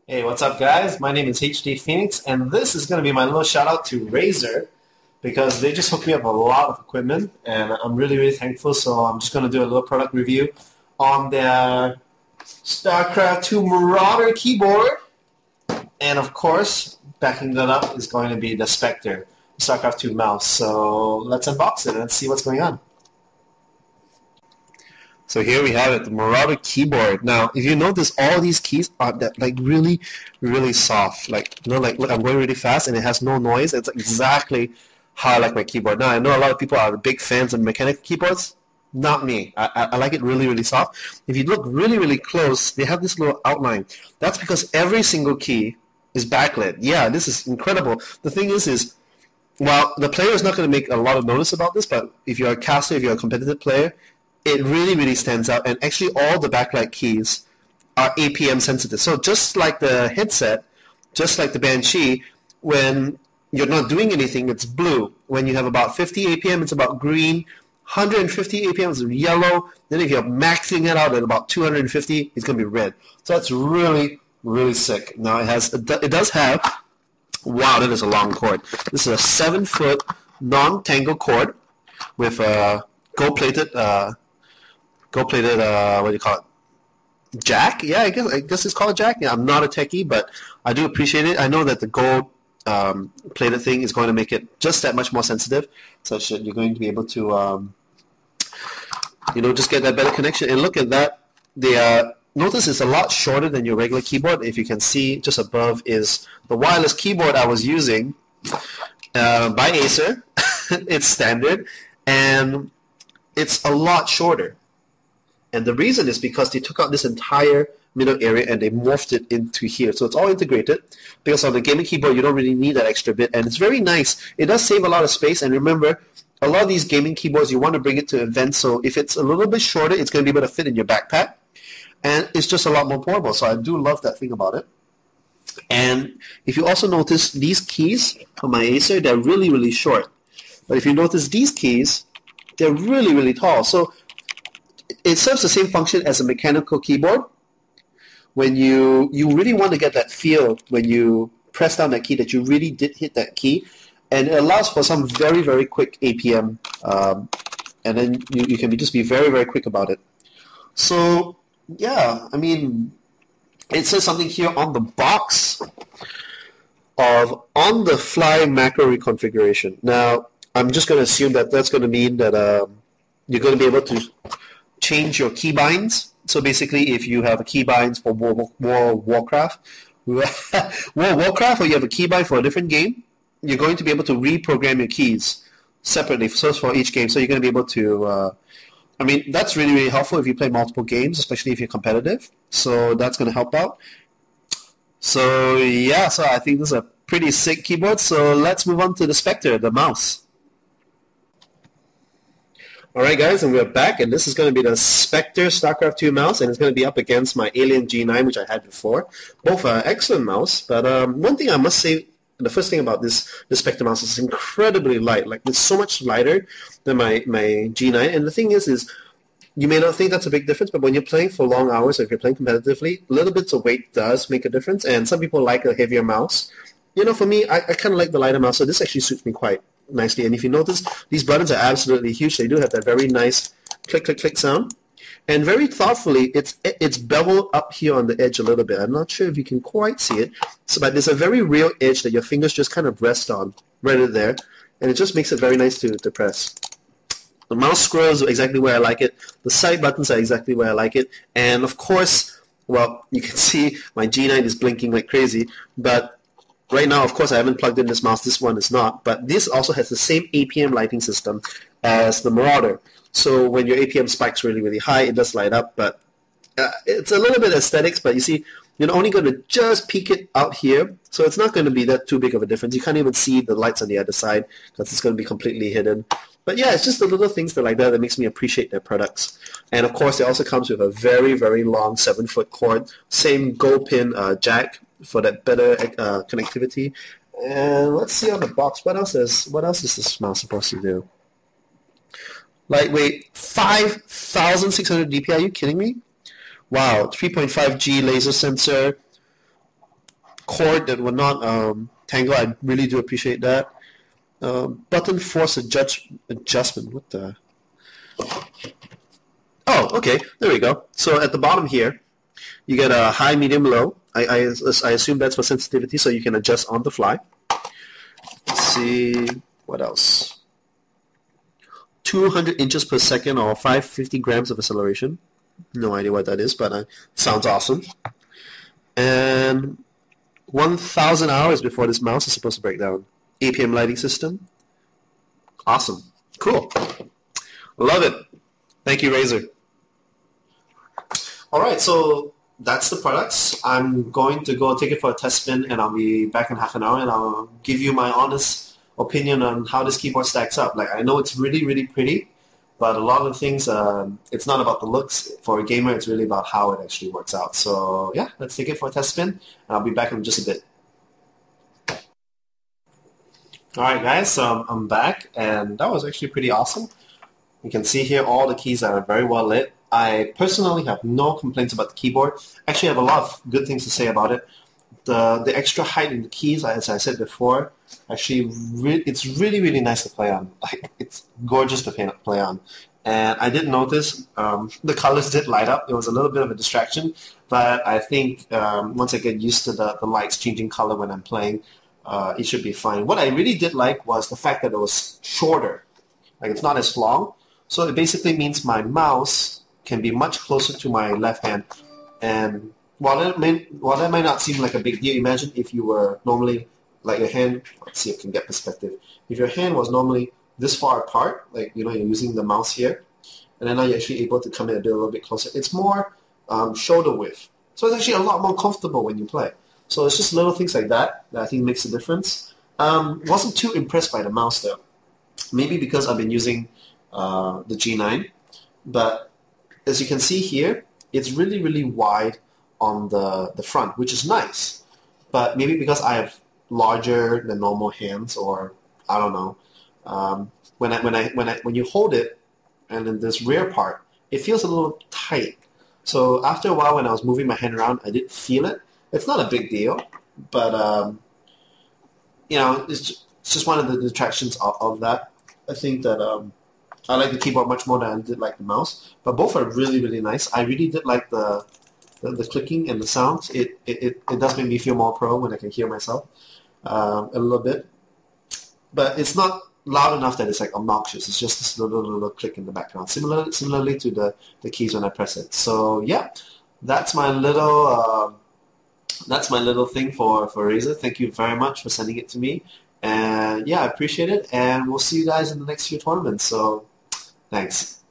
Hey, what's up, guys? My name is HD Phoenix, and this is going to be my little shout out to Razer because they just hooked me up a lot of equipment, and I'm really, really thankful. So I'm just going to do a little product review on their StarCraft 2 Marauder keyboard, and of course, backing that up is going to be the Spectre StarCraft 2 mouse. So let's unbox it and see what's going on. So here we have it, the Marauder keyboard. Now, if you notice, all these keys are really, really soft. Like look, I'm going really fast, and it has no noise. It's exactly how I like my keyboard. Now, I know a lot of people are big fans of mechanical keyboards. Not me. I like it really, really soft. If you look really, really close, they have this little outline. That's because every single key is backlit. Yeah, this is incredible. The thing is, while the player is not going to make a lot of notice about this, but if you're a caster, if you're a competitive player, it really, really stands out, and actually all the backlight keys are APM sensitive. So just like the headset, just like the Banshee, when you're not doing anything, it's blue. When you have about 50 APM, it's about green. 150 APM is yellow. Then if you're maxing it out at about 250, it's going to be red. So that's really, really sick. Now it does have, wow, that is a long cord. This is a 7-foot non-tangle cord with a gold-plated what do you call it? Jack? Yeah, I guess it's called a jack. Yeah, I'm not a techie, but I do appreciate it. I know that the gold plated thing is going to make it just that much more sensitive, such that you're going to be able to, just get that better connection. And look at that. Notice it's a lot shorter than your regular keyboard. If you can see, just above is the wireless keyboard I was using by Acer. It's standard, and it's a lot shorter. And the reason is because they took out this entire middle area and they morphed it into here. So it's all integrated, because on the gaming keyboard you don't really need that extra bit, and it's very nice. It does save a lot of space, and remember, a lot of these gaming keyboards you want to bring it to events, so if it's a little bit shorter, it's going to be able to fit in your backpack, and it's just a lot more portable. So I do love that thing about it. And if you also notice, these keys on my Acer, they're really, really short. But if you notice these keys, they're really, really tall. So it serves the same function as a mechanical keyboard. When you really want to get that feel when you press down that key that you really did hit that key, and it allows for some very, very quick APM, and then you can just be very, very quick about it. So yeah, I mean, it says something here on the box of on-the-fly macro reconfiguration. Now, I'm just going to assume that that's going to mean that you're going to be able to change your keybinds. So basically, if you have a keybinds for World of Warcraft, or you have a keybind for a different game, you're going to be able to reprogram your keys separately, so for each game. So you're going to be able to, that's really, really helpful if you play multiple games, especially if you're competitive. So that's going to help out. So yeah, so I think this is a pretty sick keyboard. So let's move on to the Spectre, the mouse. Alright guys, and we're back, and this is going to be the Spectre StarCraft 2 mouse, and it's going to be up against my Alien G9, which I had before. Both are excellent mouse, but one thing I must say, the first thing about this Spectre mouse is it's incredibly light. Like, it's so much lighter than my G9, and the thing is you may not think that's a big difference, but when you're playing for long hours, or if you're playing competitively, little bits of weight does make a difference, and some people like a heavier mouse. For me, I kind of like the lighter mouse, so this actually suits me quite nicely. And if you notice, these buttons are absolutely huge. They do have that very nice click, click, click sound. And very thoughtfully, it's beveled up here on the edge a little bit. I'm not sure if you can quite see it, but there's a very real edge that your fingers just kind of rest on right there. And it just makes it very nice to press. The mouse scroll is exactly where I like it. The side buttons are exactly where I like it. And of course, well, you can see my G9 is blinking like crazy, but right now, of course, I haven't plugged in this mouse. This one is not. But this also has the same APM lighting system as the Marauder. So when your APM spikes really, really high, it does light up. But it's a little bit aesthetics. But you see, you're only going to just peek it out here. So it's not going to be that too big of a difference. You can't even see the lights on the other side because it's going to be completely hidden. But yeah, it's just the little things like that makes me appreciate their products. And of course, it also comes with a very, very long 7-foot cord. Same gold pin jack for that better connectivity. And let's see on the box, what else is this mouse supposed to do? Lightweight, 5,600 dpi. Are you kidding me? Wow, 3.5G laser sensor. cord that will not tangle. I really do appreciate that. Button force adjustment. What the? Oh, okay. There we go. So at the bottom here, you get a high, medium, low. I assume that's for sensitivity, so you can adjust on the fly. Let's see what else. 200 inches per second or 550 grams of acceleration. No idea what that is, but sounds awesome. And 1,000 hours before this mouse is supposed to break down. APM lighting system. Awesome. Cool. Love it. Thank you, Razer. Alright, so that's the products. I'm going to go take it for a test spin, and I'll be back in half an hour, and I'll give you my honest opinion on how this keyboard stacks up. Like, I know it's really, really pretty, but a lot of things, it's not about the looks. For a gamer, it's really about how it actually works out. So, yeah, let's take it for a test spin, and I'll be back in just a bit. Alright guys, so I'm back, and that was actually pretty awesome. You can see here all the keys are very well lit. I personally have no complaints about the keyboard. Actually, I have a lot of good things to say about it. The extra height in the keys, as I said before, actually it's really, really nice to play on. Like, it's gorgeous to play on. And I did notice the colors did light up. It was a little bit of a distraction, but I think once I get used to the lights changing color when I'm playing, it should be fine. What I really did like was the fact that it was shorter. Like, it's not as long. So it basically means my mouse can be much closer to my left hand. And while that might not seem like a big deal, imagine if you were normally, like your hand, let's see if I can get perspective. If your hand was normally this far apart, like, you know, you're using the mouse here, and then now you're actually able to come in and do a little bit closer. It's more shoulder width. So it's actually a lot more comfortable when you play. So it's just little things like that I think makes a difference. Wasn't too impressed by the mouse though. Maybe because I've been using the G9, but as you can see here, it's really, really wide on the front, which is nice. But maybe because I have larger than normal hands, or I don't know. When you hold it, and in this rear part, it feels a little tight. So after a while, when I was moving my hand around, I did feel it. It's not a big deal, but you know, it's just one of the detractions of that. I think that I like the keyboard much more than I did like the mouse, but both are really, really nice. I really did like the clicking and the sounds. It does make me feel more pro when I can hear myself a little bit, but it's not loud enough that it's like obnoxious. It's just this little click in the background, similarly to the keys when I press it. So yeah, that's my little thing for Razer. Thank you very much for sending it to me, and yeah, I appreciate it. And we'll see you guys in the next few tournaments. So thanks.